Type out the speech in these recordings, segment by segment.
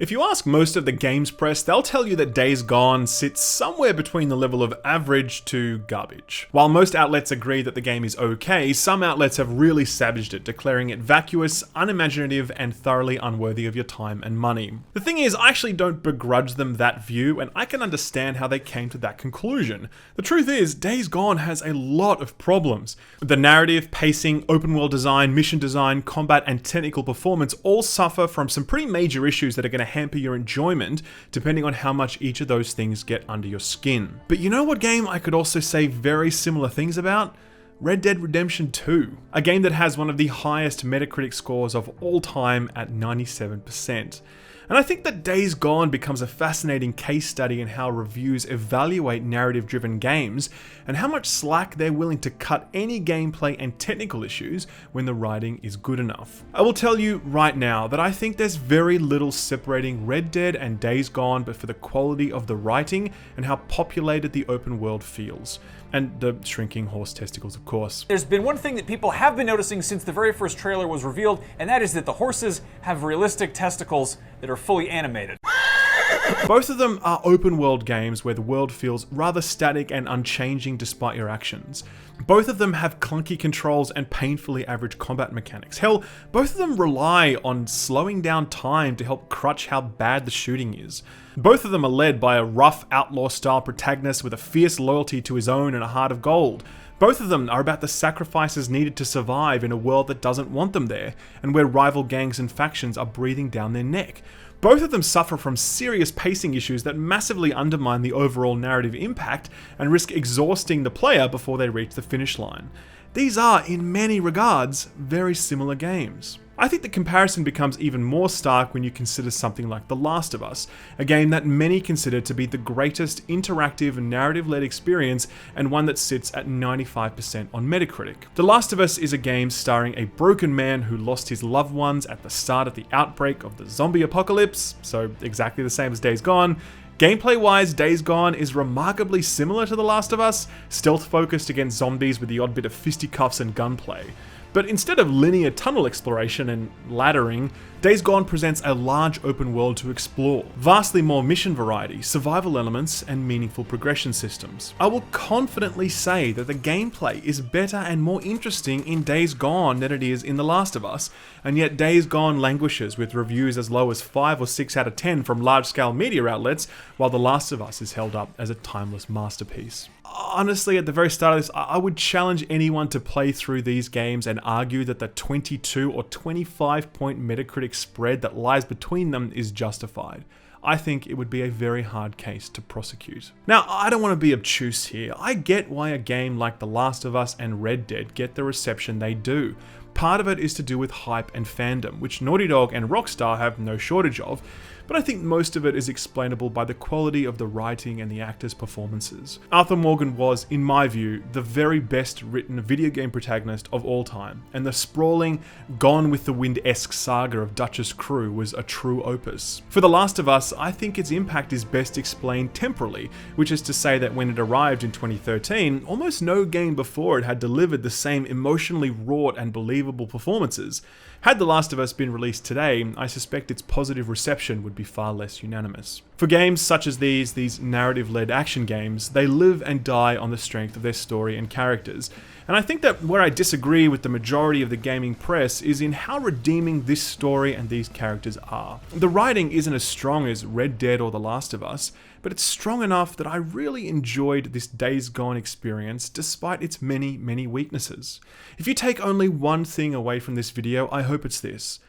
If you ask most of the games press, they'll tell you that Days Gone sits somewhere between the level of average to garbage. While most outlets agree that the game is okay, some outlets have really savaged it, declaring it vacuous, unimaginative, and thoroughly unworthy of your time and money. The thing is, I actually don't begrudge them that view, and I can understand how they came to that conclusion. The truth is, Days Gone has a lot of problems. The narrative, pacing, open world design, mission design, combat, and technical performance all suffer from some pretty major issues that are going to hamper your enjoyment depending on how much each of those things get under your skin. But you know what game I could also say very similar things about? Red Dead Redemption 2, a game that has one of the highest Metacritic scores of all time at 97%. And I think that Days Gone becomes a fascinating case study in how reviews evaluate narrative-driven games and how much slack they're willing to cut any gameplay and technical issues when the writing is good enough. I will tell you right now that I think there's very little separating Red Dead and Days Gone but for the quality of the writing and how populated the open world feels. And the shrinking horse testicles, of course. There's been one thing that people have been noticing since the very first trailer was revealed, and that is that the horses have realistic testicles that are fully animated. Both of them are open world games where the world feels rather static and unchanging despite your actions. Both of them have clunky controls and painfully average combat mechanics. Hell, both of them rely on slowing down time to help crutch how bad the shooting is. Both of them are led by a rough outlaw-style protagonist with a fierce loyalty to his own and a heart of gold. Both of them are about the sacrifices needed to survive in a world that doesn't want them there, and where rival gangs and factions are breathing down their neck. Both of them suffer from serious pacing issues that massively undermine the overall narrative impact and risk exhausting the player before they reach the finish line. These are, in many regards, very similar games. I think the comparison becomes even more stark when you consider something like The Last of Us, a game that many consider to be the greatest interactive narrative-led experience and one that sits at 95% on Metacritic. The Last of Us is a game starring a broken man who lost his loved ones at the start of the outbreak of the zombie apocalypse, so exactly the same as Days Gone. Gameplay-wise, Days Gone is remarkably similar to The Last of Us, stealth-focused against zombies with the odd bit of fisticuffs and gunplay. But instead of linear tunnel exploration and laddering, Days Gone presents a large open world to explore, vastly more mission variety, survival elements, and meaningful progression systems. I will confidently say that the gameplay is better and more interesting in Days Gone than it is in The Last of Us, and yet Days Gone languishes with reviews as low as 5 or 6 out of 10 from large-scale media outlets, while The Last of Us is held up as a timeless masterpiece. Honestly, at the very start of this, I would challenge anyone to play through these games and argue that the 22 or 25 point Metacritic spread that lies between them is justified. I think it would be a very hard case to prosecute. Now, I don't want to be obtuse here. I get why a game like The Last of Us and Red Dead get the reception they do. Part of it is to do with hype and fandom, which Naughty Dog and Rockstar have no shortage of, but I think most of it is explainable by the quality of the writing and the actors' performances. Arthur Morgan was, in my view, the very best written video game protagonist of all time, and the sprawling, Gone with the Wind-esque saga of Dutch's crew was a true opus. For The Last of Us, I think its impact is best explained temporally, which is to say that when it arrived in 2013, almost no game before it had delivered the same emotionally wrought and believable performances. Had The Last of Us been released today, I suspect its positive reception would be far less unanimous. For games such as these narrative-led action games, they live and die on the strength of their story and characters. And I think that where I disagree with the majority of the gaming press is in how redeeming this story and these characters are. The writing isn't as strong as Red Dead or The Last of Us, but it's strong enough that I really enjoyed this Days Gone experience despite its many, many weaknesses. If you take only one thing away from this video, I hope it's this.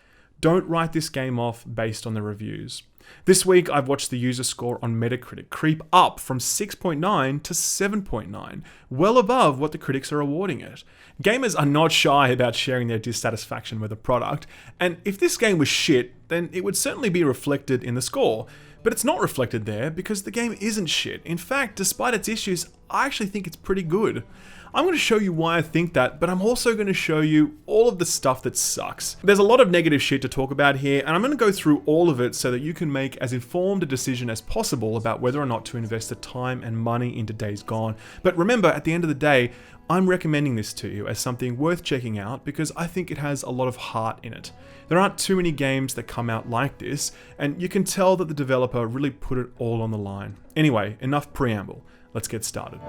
Don't write this game off based on the reviews. This week, I've watched the user score on Metacritic creep up from 6.9 to 7.9, well above what the critics are awarding it. Gamers are not shy about sharing their dissatisfaction with a product, and if this game was shit, then it would certainly be reflected in the score. But it's not reflected there because the game isn't shit. In fact, despite its issues, I actually think it's pretty good. I'm going to show you why I think that, but I'm also going to show you all of the stuff that sucks. There's a lot of negative shit to talk about here, and I'm going to go through all of it so that you can make as informed a decision as possible about whether or not to invest the time and money into Days Gone. But remember, at the end of the day, I'm recommending this to you as something worth checking out because I think it has a lot of heart in it. There aren't too many games that come out like this, and you can tell that the developer really put it all on the line. Anyway, enough preamble. Let's get started.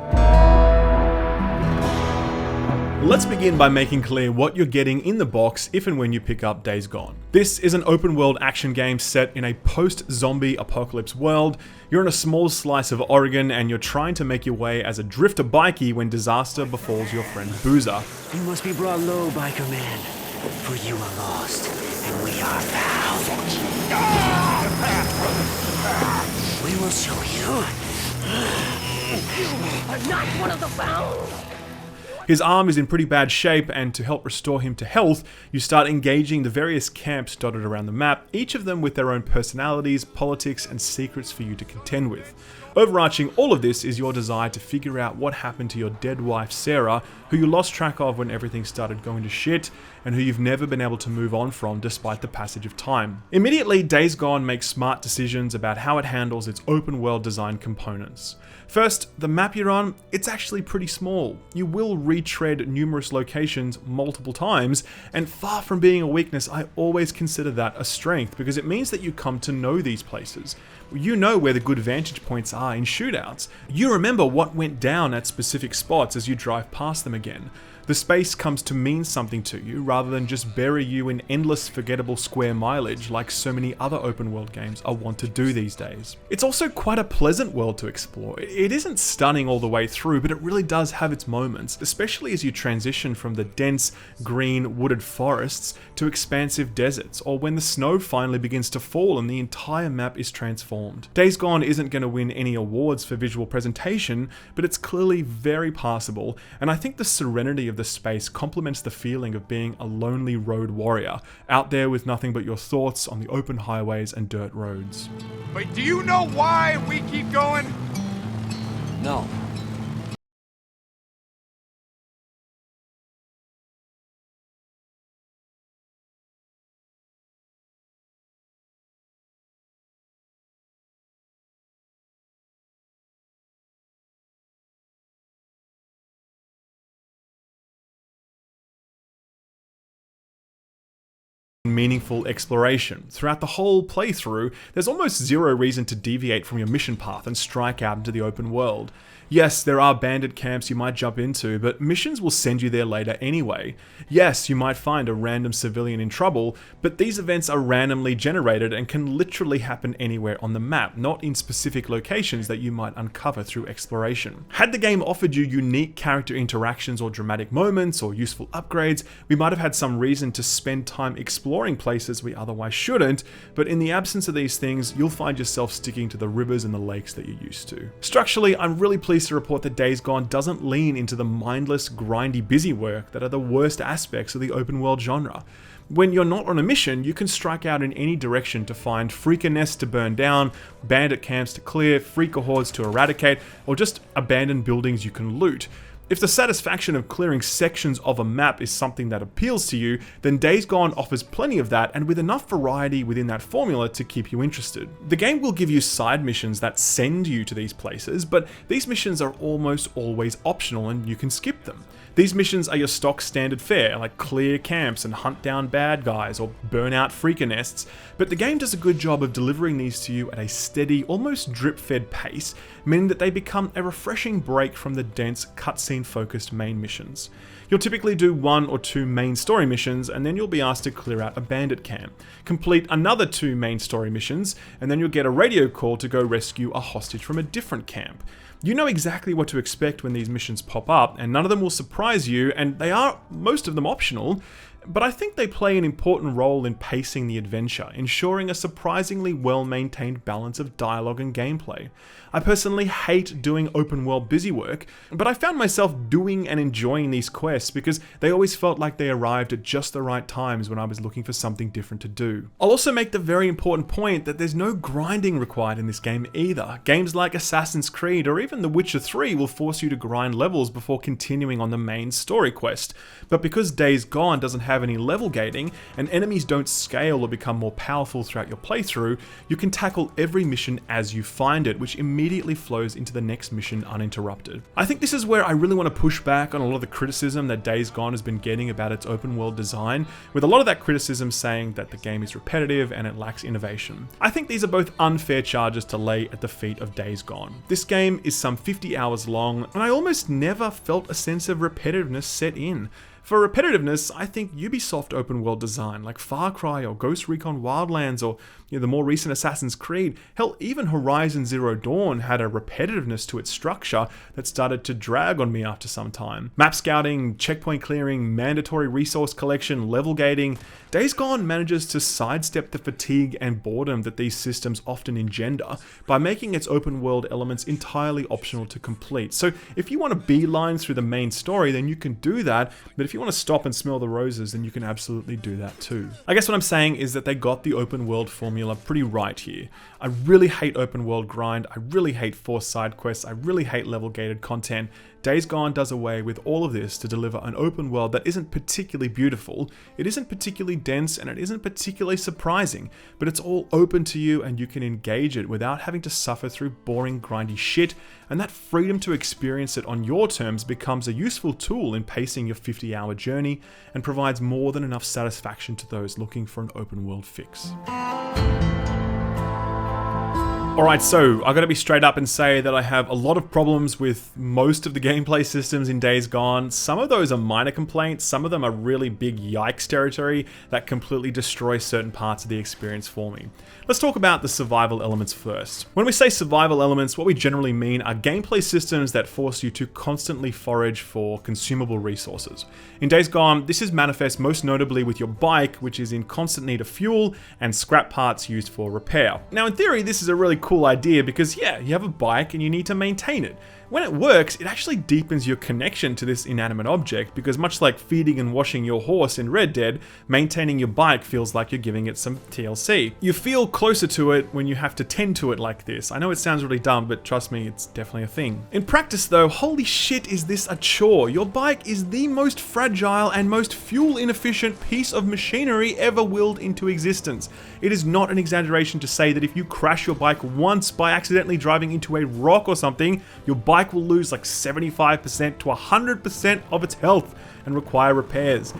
Let's begin by making clear what you're getting in the box if and when you pick up Days Gone. This is an open world action game set in a post-zombie apocalypse world. You're in a small slice of Oregon and you're trying to make your way as a drifter bikie when disaster befalls your friend Boozer. You must be brought low, biker man, for you are lost and we are found. We will show you. You are not one of the found. His arm is in pretty bad shape, and to help restore him to health, you start engaging the various camps dotted around the map, each of them with their own personalities, politics, and secrets for you to contend with. Overarching all of this is your desire to figure out what happened to your dead wife Sarah, who you lost track of when everything started going to shit, and who you've never been able to move on from despite the passage of time. Immediately, Days Gone makes smart decisions about how it handles its open world design components. First, the map you're on, it's actually pretty small. You will retread numerous locations multiple times, and far from being a weakness, I always consider that a strength because it means that you come to know these places. You know where the good vantage points are in shootouts. You remember what went down at specific spots as you drive past them again. The space comes to mean something to you rather than just bury you in endless forgettable square mileage like so many other open world games are wont to do these days. It's also quite a pleasant world to explore. It isn't stunning all the way through, but it really does have its moments, especially as you transition from the dense, green, wooded forests to expansive deserts, or when the snow finally begins to fall and the entire map is transformed. Days Gone isn't going to win any awards for visual presentation, but it's clearly very passable, and I think the serenity of the space complements the feeling of being a lonely road warrior, out there with nothing but your thoughts on the open highways and dirt roads. But do you know why we keep going? No. Meaningful exploration. Throughout the whole playthrough, there's almost zero reason to deviate from your mission path and strike out into the open world. Yes, there are bandit camps you might jump into, but missions will send you there later anyway. Yes, you might find a random civilian in trouble, but these events are randomly generated and can literally happen anywhere on the map, not in specific locations that you might uncover through exploration. Had the game offered you unique character interactions or dramatic moments or useful upgrades, we might have had some reason to spend time exploring places we otherwise shouldn't, but in the absence of these things, you'll find yourself sticking to the rivers and the lakes that you're used to. Structurally, I'm really pleased to report that Days Gone doesn't lean into the mindless, grindy busy work that are the worst aspects of the open world genre. When you're not on a mission, you can strike out in any direction to find freaker nests to burn down, bandit camps to clear, freaker hordes to eradicate, or just abandoned buildings you can loot. If the satisfaction of clearing sections of a map is something that appeals to you, then Days Gone offers plenty of that, and with enough variety within that formula to keep you interested. The game will give you side missions that send you to these places, but these missions are almost always optional and you can skip them. These missions are your stock standard fare, like clear camps and hunt down bad guys or burn out freaker nests, but the game does a good job of delivering these to you at a steady, almost drip-fed pace, meaning that they become a refreshing break from the dense, cutscene-focused main missions. You'll typically do 1 or 2 main story missions, and then you'll be asked to clear out a bandit camp, complete another 2 main story missions, and then you'll get a radio call to go rescue a hostage from a different camp. You know exactly what to expect when these missions pop up, and none of them will surprise you, and they are, most of them, optional. but I think they play an important role in pacing the adventure, ensuring a surprisingly well-maintained balance of dialogue and gameplay. I personally hate doing open world busy work, but I found myself doing and enjoying these quests because they always felt like they arrived at just the right times when I was looking for something different to do. I'll also make the very important point that there's no grinding required in this game either. Games like Assassin's Creed or even The Witcher 3 will force you to grind levels before continuing on the main story quest, but because Days Gone doesn't have any level gating and enemies don't scale or become more powerful throughout your playthrough, you can tackle every mission as you find it, which immediately flows into the next mission uninterrupted. I think this is where I really want to push back on a lot of the criticism that Days Gone has been getting about its open world design, with a lot of that criticism saying that the game is repetitive and it lacks innovation. I think these are both unfair charges to lay at the feet of Days Gone. This game is some 50 hours long, and I almost never felt a sense of repetitiveness set in. For repetitiveness, I think Ubisoft open world design like Far Cry or Ghost Recon Wildlands or the more recent Assassin's Creed, hell, even Horizon Zero Dawn had a repetitiveness to its structure that started to drag on me after some time. Map scouting, checkpoint clearing, mandatory resource collection, level gating, Days Gone manages to sidestep the fatigue and boredom that these systems often engender by making its open world elements entirely optional to complete. So if you want to beeline through the main story, then you can do that, but if you want to stop and smell the roses, then you can absolutely do that too. I guess what I'm saying is that they got the open world formula pretty right here. I really hate open world grind, I really hate forced side quests, I really hate level gated content. Days Gone does away with all of this to deliver an open world that isn't particularly beautiful, it isn't particularly dense, and it isn't particularly surprising, but it's all open to you and you can engage it without having to suffer through boring, grindy shit, and that freedom to experience it on your terms becomes a useful tool in pacing your 50-hour journey and provides more than enough satisfaction to those looking for an open world fix. Alright, so I gotta be straight up and say that I have a lot of problems with most of the gameplay systems in Days Gone. Some of those are minor complaints, some of them are really big yikes territory that completely destroy certain parts of the experience for me. Let's talk about the survival elements first. When we say survival elements, what we generally mean are gameplay systems that force you to constantly forage for consumable resources. In Days Gone, this is manifest most notably with your bike, which is in constant need of fuel and scrap parts used for repair. Now in theory, this is a really cool idea because yeah, you have a bike and you need to maintain it. When it works, it actually deepens your connection to this inanimate object because much like feeding and washing your horse in Red Dead, maintaining your bike feels like you're giving it some TLC. You feel closer to it when you have to tend to it like this. I know it sounds really dumb, but trust me, it's definitely a thing. In practice though, holy shit is this a chore. Your bike is the most fragile and most fuel inefficient piece of machinery ever willed into existence. It is not an exaggeration to say that if you crash your bike once by accidentally driving into a rock or something, your bike will lose like 75% to 100% of its health and require repairs.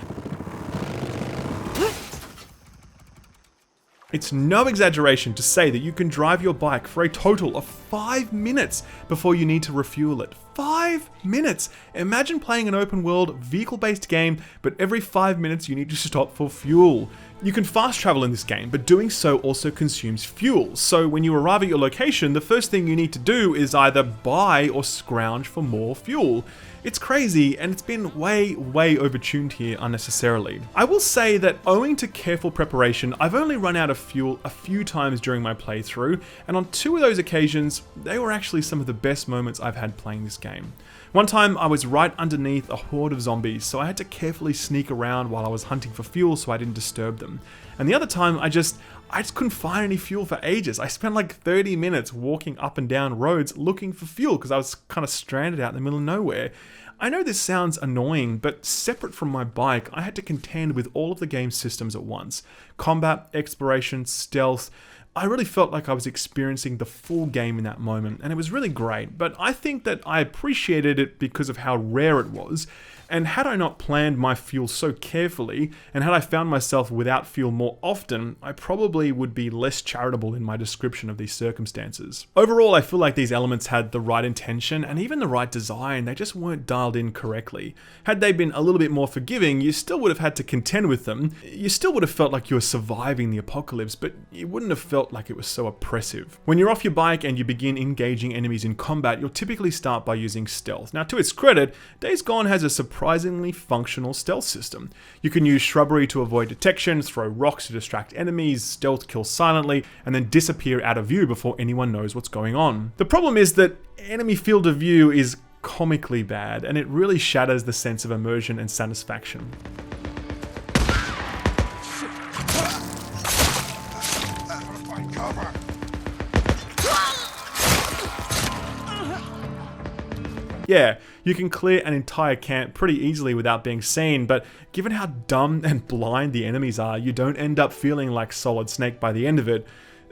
It's no exaggeration to say that you can drive your bike for a total of 5 minutes before you need to refuel it. 5 minutes! Imagine playing an open world, vehicle-based game, but every 5 minutes you need to stop for fuel. You can fast travel in this game, but doing so also consumes fuel. So when you arrive at your location, the first thing you need to do is either buy or scrounge for more fuel. It's crazy, and it's been way overtuned here unnecessarily. I will say that owing to careful preparation, I've only run out of fuel a few times during my playthrough, and on 2 of those occasions, they were actually some of the best moments I've had playing this game. One time I was right underneath a horde of zombies, so I had to carefully sneak around while I was hunting for fuel so I didn't disturb them. And the other time I just couldn't find any fuel for ages. I spent like 30 minutes walking up and down roads looking for fuel because I was kind of stranded out in the middle of nowhere. I know this sounds annoying, but separate from my bike, I had to contend with all of the game's systems at once. Combat, exploration, stealth. I really felt like I was experiencing the full game in that moment, and it was really great, but I think that I appreciated it because of how rare it was. And had I not planned my fuel so carefully, and had I found myself without fuel more often, I probably would be less charitable in my description of these circumstances. Overall, I feel like these elements had the right intention and even the right design, they just weren't dialed in correctly. Had they been a little bit more forgiving, you still would have had to contend with them. You still would have felt like you were surviving the apocalypse, but you wouldn't have felt like it was so oppressive. When you're off your bike and you begin engaging enemies in combat, you'll typically start by using stealth. Now, to its credit, Days Gone has a surprisingly surprisingly functional stealth system. You can use shrubbery to avoid detection, throw rocks to distract enemies, stealth kill silently, and then disappear out of view before anyone knows what's going on. The problem is that enemy field of view is comically bad, and it really shatters the sense of immersion and satisfaction. Yeah, you can clear an entire camp pretty easily without being seen, but given how dumb and blind the enemies are, you don't end up feeling like Solid Snake by the end of it.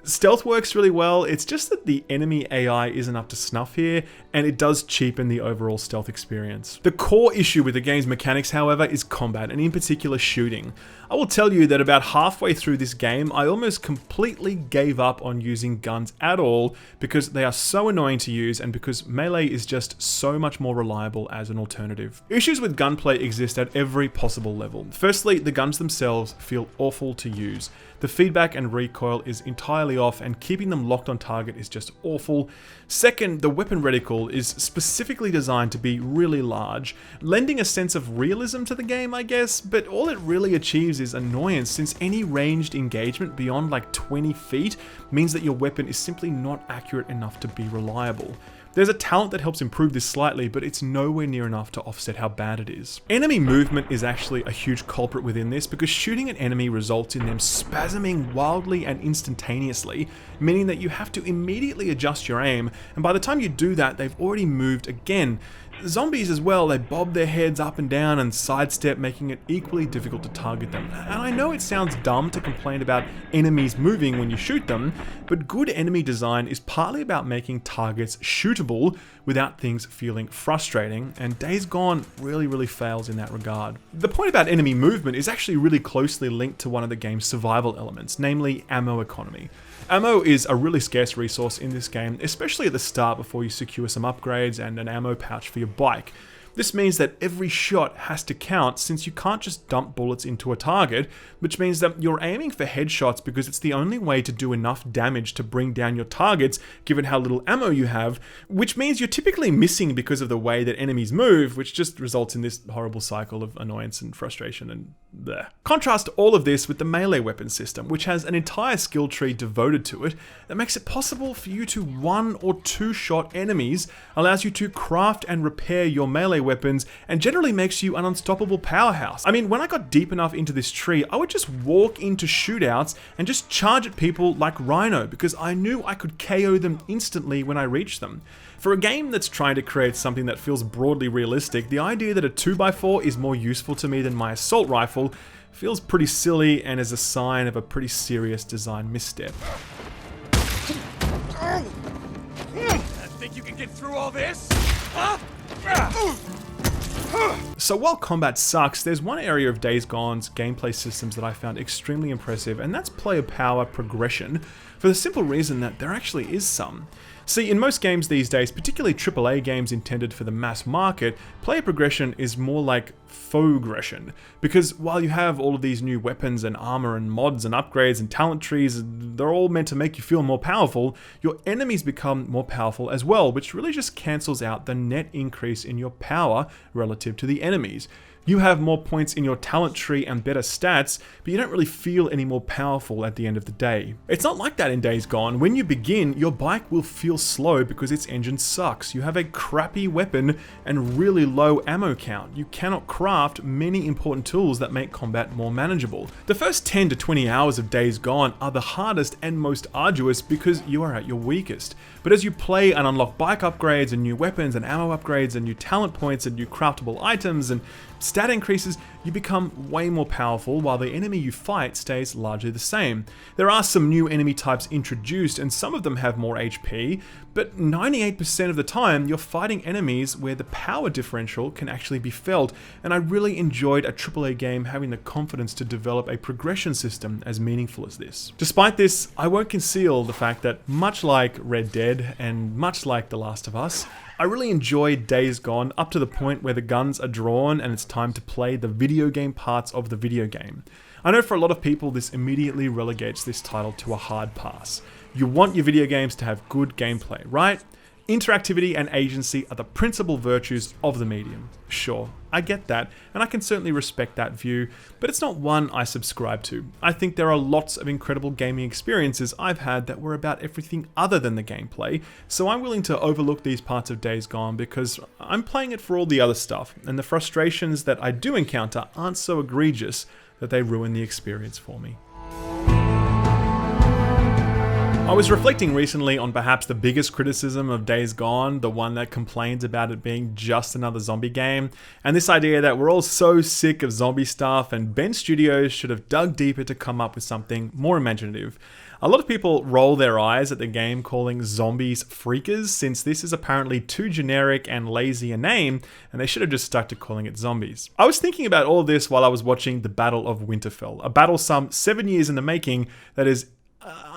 Stealth works really well, it's just that the enemy AI isn't up to snuff here, and it does cheapen the overall stealth experience. The core issue with the game's mechanics, however, is combat, and in particular shooting. I will tell you that about halfway through this game, I almost completely gave up on using guns at all because they are so annoying to use and because melee is just so much more reliable as an alternative. Issues with gunplay exist at every possible level. Firstly, the guns themselves feel awful to use. The feedback and recoil is entirely off, and keeping them locked on target is just awful. Second, the weapon reticle is specifically designed to be really large, lending a sense of realism to the game, I guess, but all it really achieves is annoyance, since any ranged engagement beyond like 20 feet means that your weapon is simply not accurate enough to be reliable. There's a talent that helps improve this slightly, but it's nowhere near enough to offset how bad it is. Enemy movement is actually a huge culprit within this, because shooting an enemy results in them spasming wildly and instantaneously, meaning that you have to immediately adjust your aim, and by the time you do that, they've already moved again. Zombies as well, they bob their heads up and down and sidestep, making it equally difficult to target them. And I know it sounds dumb to complain about enemies moving when you shoot them, but good enemy design is partly about making targets shootable without things feeling frustrating, and Days Gone really fails in that regard. The point about enemy movement is actually really closely linked to one of the game's survival elements, namely ammo economy. Ammo is a really scarce resource in this game, especially at the start before you secure some upgrades and an ammo pouch for your bike. This means that every shot has to count, since you can't just dump bullets into a target, which means that you're aiming for headshots because it's the only way to do enough damage to bring down your targets given how little ammo you have, which means you're typically missing because of the way that enemies move, which just results in this horrible cycle of annoyance and frustration and bleh. Contrast all of this with the melee weapon system, which has an entire skill tree devoted to it that makes it possible for you to one or two shot enemies, allows you to craft and repair your melee weapons, and generally makes you an unstoppable powerhouse. I mean, when I got deep enough into this tree, I would just walk into shootouts and just charge at people like Rhino, because I knew I could KO them instantly when I reached them. For a game that's trying to create something that feels broadly realistic, the idea that a 2x4 is more useful to me than my assault rifle feels pretty silly and is a sign of a pretty serious design misstep. Think you can get through all this? So while combat sucks, there's one area of Days Gone's gameplay systems that I found extremely impressive, and that's player power progression, for the simple reason that there actually is some. See, in most games these days, particularly AAA games intended for the mass market, player progression is more like faux-gression, because while you have all of these new weapons and armor and mods and upgrades and talent trees, they're all meant to make you feel more powerful, your enemies become more powerful as well, which really just cancels out the net increase in your power relative to the enemies. You have more points in your talent tree and better stats, but you don't really feel any more powerful at the end of the day. It's not like that in Days Gone. When you begin, your bike will feel slow because its engine sucks. You have a crappy weapon and really low ammo count. You cannot craft many important tools that make combat more manageable. The first 10 to 20 hours of Days Gone are the hardest and most arduous because you are at your weakest. But as you play and unlock bike upgrades and new weapons and ammo upgrades and new talent points and new craftable items and stat increases, you become way more powerful while the enemy you fight stays largely the same. There are some new enemy types introduced and some of them have more HP, but 98% of the time you're fighting enemies where the power differential can actually be felt, and I really enjoyed a AAA game having the confidence to develop a progression system as meaningful as this. Despite this, I won't conceal the fact that much like Red Dead and much like The Last of Us, I really enjoyed Days Gone up to the point where the guns are drawn and it's time to play the video game parts of the video game. I know for a lot of people this immediately relegates this title to a hard pass. You want your video games to have good gameplay, right? Interactivity and agency are the principal virtues of the medium. Sure, I get that, and I can certainly respect that view, but it's not one I subscribe to. I think there are lots of incredible gaming experiences I've had that were about everything other than the gameplay, so I'm willing to overlook these parts of Days Gone because I'm playing it for all the other stuff, and the frustrations that I do encounter aren't so egregious that they ruin the experience for me. I was reflecting recently on perhaps the biggest criticism of Days Gone, the one that complains about it being just another zombie game, and this idea that we're all so sick of zombie stuff and Bend Studios should have dug deeper to come up with something more imaginative. A lot of people roll their eyes at the game calling zombies freakers, since this is apparently too generic and lazy a name, and they should have just stuck to calling it zombies. I was thinking about all of this while I was watching the Battle of Winterfell, a battle some 7 years in the making that is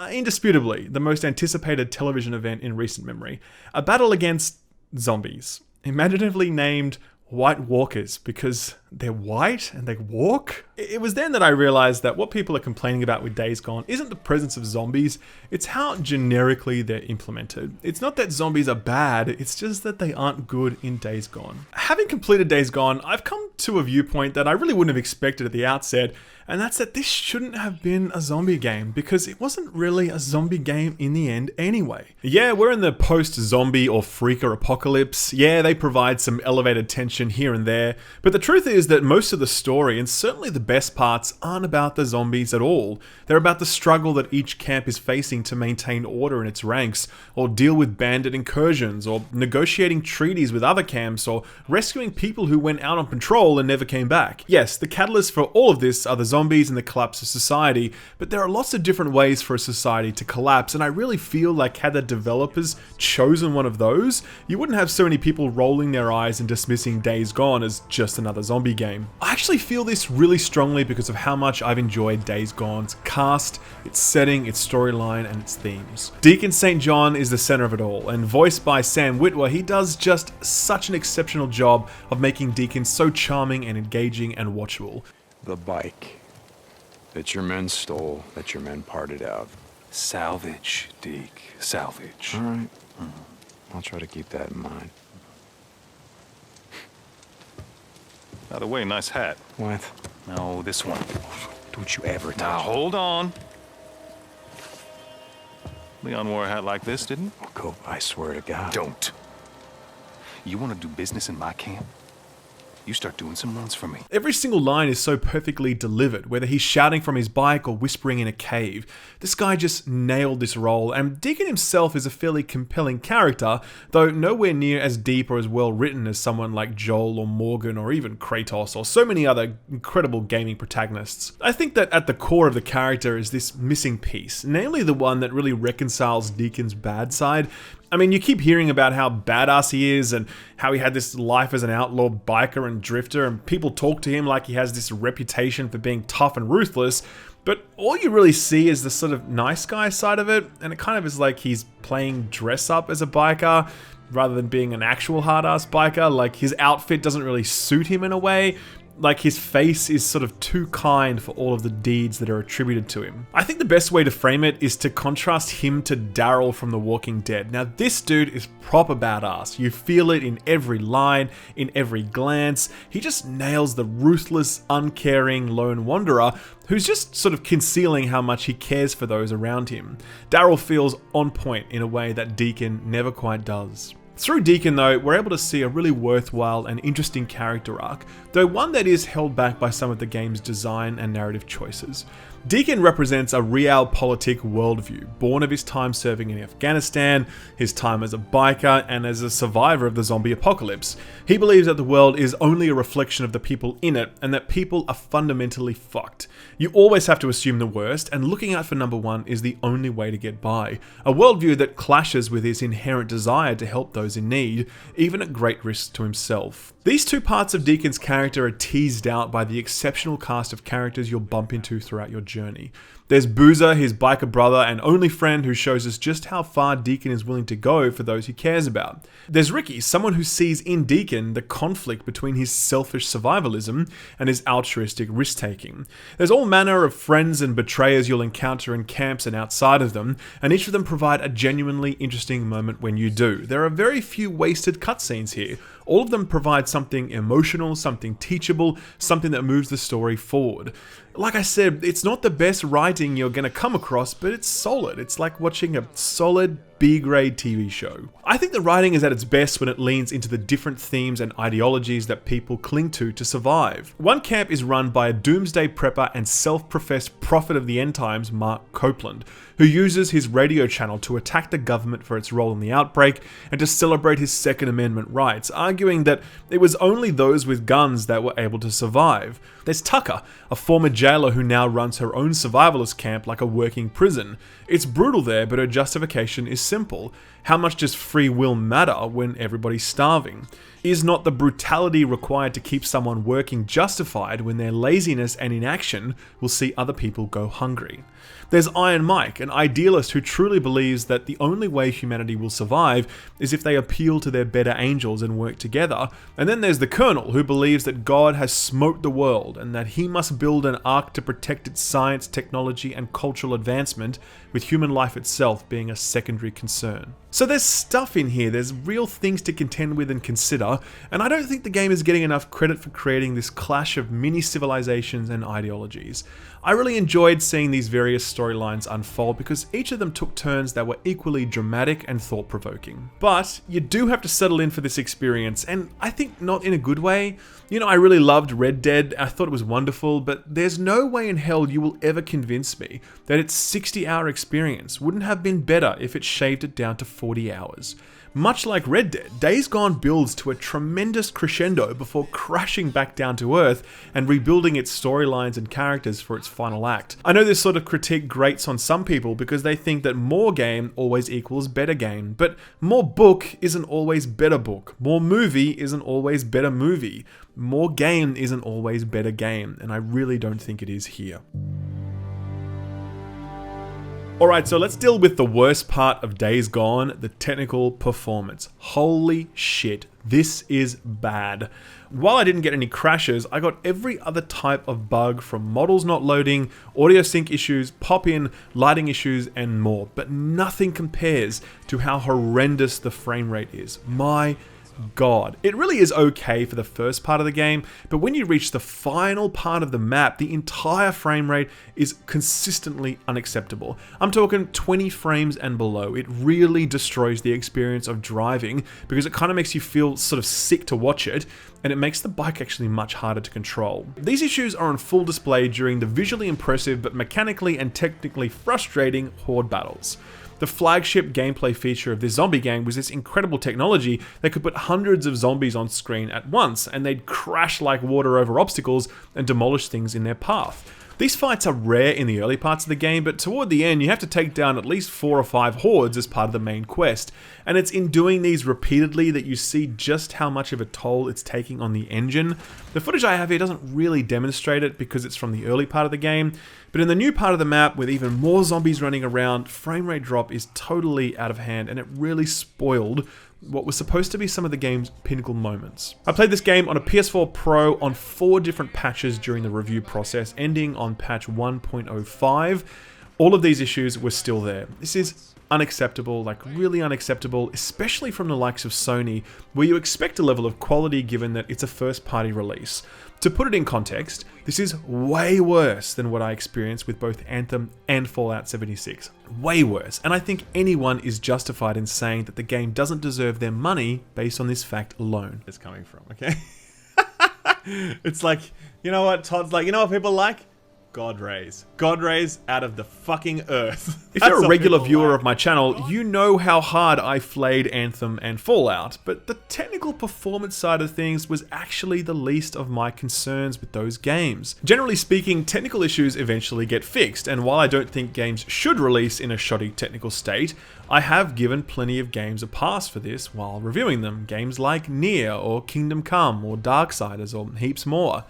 indisputably the most anticipated television event in recent memory. A battle against zombies, imaginatively named White Walkers because they're white and they walk. It was then that I realized that what people are complaining about with Days Gone isn't the presence of zombies, it's how generically they're implemented. It's not that zombies are bad, it's just that they aren't good in Days Gone. Having completed Days Gone, I've come to a viewpoint that I really wouldn't have expected at the outset, and that's that this shouldn't have been a zombie game, because it wasn't really a zombie game in the end anyway. Yeah, we're in the post-zombie or freaker apocalypse. Yeah, they provide some elevated tension here and there, but the truth is that most of the story, and certainly the best parts, aren't about the zombies at all. They're about the struggle that each camp is facing to maintain order in its ranks, or deal with bandit incursions, or negotiating treaties with other camps, or rescuing people who went out on patrol and never came back. Yes, the catalyst for all of this are the zombies and the collapse of society, but there are lots of different ways for a society to collapse, and I really feel like had the developers chosen one of those, you wouldn't have so many people rolling their eyes and dismissing Days Gone as just another zombie game. I actually feel this really strongly because of how much I've enjoyed Days Gone's cast, its setting, its storyline, and its themes. Deacon St. John is the center of it all, and voiced by Sam Witwer, he does just such an exceptional job of making Deacon so charming and engaging and watchable. The bike that your men stole, that your men parted out. Salvage, Deke. Salvage. All right. I'll try to keep that in mind. By the way, nice hat. What? No, this one. Don't you ever touch Now, it. hold on. Leon wore a hat like this, didn't he? Cope, I swear to God. Don't. You want to do business in my camp? You start doing some runs for me. Every single line is so perfectly delivered, whether he's shouting from his bike or whispering in a cave. This guy just nailed this role, and Deacon himself is a fairly compelling character, though nowhere near as deep or as well written as someone like Joel or Morgan or even Kratos or so many other incredible gaming protagonists. I think that at the core of the character is this missing piece, namely the one that really reconciles Deacon's bad side. I mean, you keep hearing about how badass he is and how he had this life as an outlaw biker and drifter, and people talk to him like he has this reputation for being tough and ruthless, but all you really see is the sort of nice guy side of it, and it kind of is like he's playing dress up as a biker rather than being an actual hard-ass biker. Like, his outfit doesn't really suit him in a way. Like, his face is sort of too kind for all of the deeds that are attributed to him. I think the best way to frame it is to contrast him to Daryl from The Walking Dead. Now, this dude is proper badass. You feel it in every line, in every glance. He just nails the ruthless, uncaring lone wanderer who's just sort of concealing how much he cares for those around him. Daryl feels on point in a way that Deacon never quite does. Through Deacon, though, we're able to see a really worthwhile and interesting character arc, though one that is held back by some of the game's design and narrative choices. Deacon represents a realpolitik worldview, born of his time serving in Afghanistan, his time as a biker, and as a survivor of the zombie apocalypse. He believes that the world is only a reflection of the people in it, and that people are fundamentally fucked. You always have to assume the worst, and looking out for number one is the only way to get by. A worldview that clashes with his inherent desire to help those in need, even at great risk to himself. These two parts of Deacon's character are teased out by the exceptional cast of characters you'll bump into throughout your journey. There's Boozer, his biker brother and only friend who shows us just how far Deacon is willing to go for those he cares about. There's Ricky, someone who sees in Deacon the conflict between his selfish survivalism and his altruistic risk-taking. There's all manner of friends and betrayers you'll encounter in camps and outside of them, and each of them provide a genuinely interesting moment when you do. There are very few wasted cutscenes here. All of them provide something emotional, something teachable, something that moves the story forward. Like I said, it's not the best writing you're going to come across, but it's solid. It's like watching a solid B-grade TV show. I think the writing is at its best when it leans into the different themes and ideologies that people cling to survive. One camp is run by a doomsday prepper and self-professed prophet of the end times, Mark Copeland, who uses his radio channel to attack the government for its role in the outbreak and to celebrate his Second Amendment rights, arguing that it was only those with guns that were able to survive. There's Tucker, a former jailer who now runs her own survivalist camp like a working prison. It's brutal there, but her justification is simple. How much does free will matter when everybody's starving? Is not the brutality required to keep someone working justified when their laziness and inaction will see other people go hungry? There's Iron Mike, an idealist who truly believes that the only way humanity will survive is if they appeal to their better angels and work together. And then there's the Colonel, who believes that God has smote the world and that he must build an ark to protect its science, technology, and cultural advancement, with human life itself being a secondary concern. So there's stuff in here, there's real things to contend with and consider, and I don't think the game is getting enough credit for creating this clash of mini-civilizations and ideologies. I really enjoyed seeing these various storylines unfold because each of them took turns that were equally dramatic and thought-provoking. But you do have to settle in for this experience, and I think not in a good way. You know, I really loved Red Dead, I thought it was wonderful, but there's no way in hell you will ever convince me that its 60-hour experience wouldn't have been better if it shaved it down to 40 hours. Much like Red Dead, Days Gone builds to a tremendous crescendo before crashing back down to earth and rebuilding its storylines and characters for its final act. I know this sort of critique grates on some people because they think that more game always equals better game, but more book isn't always better book. More movie isn't always better movie. More game isn't always better game, and I really don't think it is here. Alright, so let's deal with the worst part of Days Gone, the technical performance. Holy shit, this is bad. While I didn't get any crashes, I got every other type of bug, from models not loading, audio sync issues, pop-in, lighting issues, and more. But nothing compares to how horrendous the frame rate is. My God. It really is okay for the first part of the game, but when you reach the final part of the map, the entire frame rate is consistently unacceptable. I'm talking 20 frames and below. It really destroys the experience of driving because it kind of makes you feel sort of sick to watch it, and it makes the bike actually much harder to control. These issues are on full display during the visually impressive but mechanically and technically frustrating horde battles. The flagship gameplay feature of this zombie game was this incredible technology that could put hundreds of zombies on screen at once, and they'd crash like water over obstacles and demolish things in their path. These fights are rare in the early parts of the game, but toward the end you have to take down at least 4 or 5 hordes as part of the main quest, and it's in doing these repeatedly that you see just how much of a toll it's taking on the engine. The footage I have here doesn't really demonstrate it because it's from the early part of the game, but in the new part of the map with even more zombies running around, frame rate drop is totally out of hand, and it really spoiled what was supposed to be some of the game's pinnacle moments. I played this game on a PS4 Pro on 4 different patches during the review process, ending on patch 1.05. All of these issues were still there. This is unacceptable, like really unacceptable, especially from the likes of Sony, where you expect a level of quality given that it's a first-party release. To put it in context, this is way worse than what I experienced with both Anthem and Fallout 76. Way worse, and I think anyone is justified in saying that the game doesn't deserve their money based on this fact alone. It's coming from, okay? It's like, you know what Todd's like, you know what people like? God rays. God rays out of the fucking earth. If you're a regular viewer of my channel, you know how hard I flayed Anthem and Fallout, but the technical performance side of things was actually the least of my concerns with those games. Generally speaking, technical issues eventually get fixed, and while I don't think games should release in a shoddy technical state, I have given plenty of games a pass for this while reviewing them. Games like Nier, or Kingdom Come, or Darksiders, or heaps more.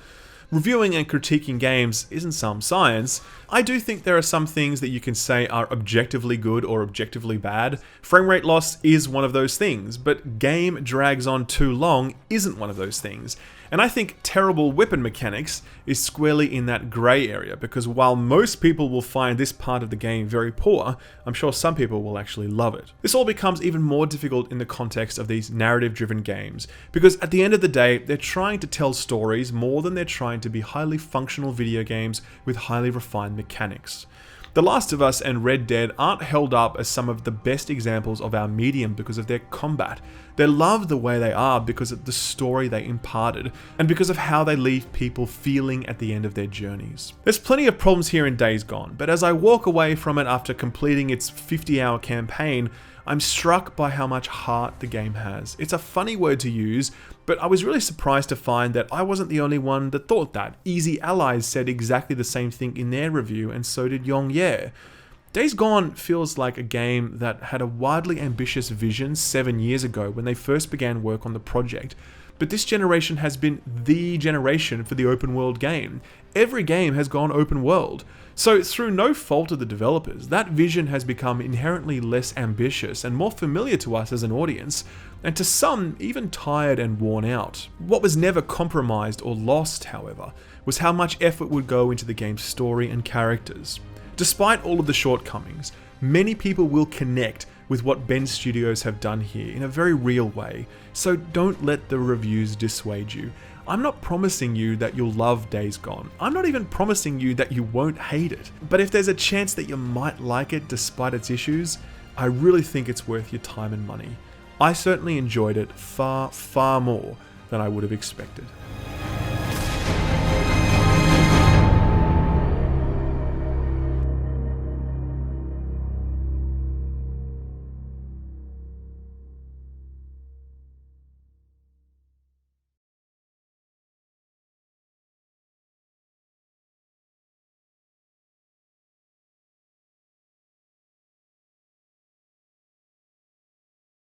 reviewing and critiquing games isn't some science. I do think there are some things that you can say are objectively good or objectively bad. Frame rate loss is one of those things, but game drags on too long isn't one of those things. And I think terrible weapon mechanics is squarely in that grey area, because while most people will find this part of the game very poor, I'm sure some people will actually love it. This all becomes even more difficult in the context of these narrative-driven games, because at the end of the day, they're trying to tell stories more than they're trying to be highly functional video games with highly refined mechanics. The Last of Us and Red Dead aren't held up as some of the best examples of our medium because of their combat. They're loved the way they are because of the story they imparted, and because of how they leave people feeling at the end of their journeys. There's plenty of problems here in Days Gone, but as I walk away from it after completing its 50-hour campaign, I'm struck by how much heart the game has. It's a funny word to use, but I was really surprised to find that I wasn't the only one that thought that. Easy Allies said exactly the same thing in their review, and so did Yong Ye. Days Gone feels like a game that had a wildly ambitious vision 7 years ago when they first began work on the project, but this generation has been the generation for the open world game. Every game has gone open world. So through no fault of the developers, that vision has become inherently less ambitious and more familiar to us as an audience, and to some, even tired and worn out. What was never compromised or lost, however, was how much effort would go into the game's story and characters. Despite all of the shortcomings, many people will connect with what Bend Studios have done here in a very real way, so don't let the reviews dissuade you. I'm not promising you that you'll love Days Gone. I'm not even promising you that you won't hate it. But if there's a chance that you might like it despite its issues, I really think it's worth your time and money. I certainly enjoyed it far, far more than I would have expected.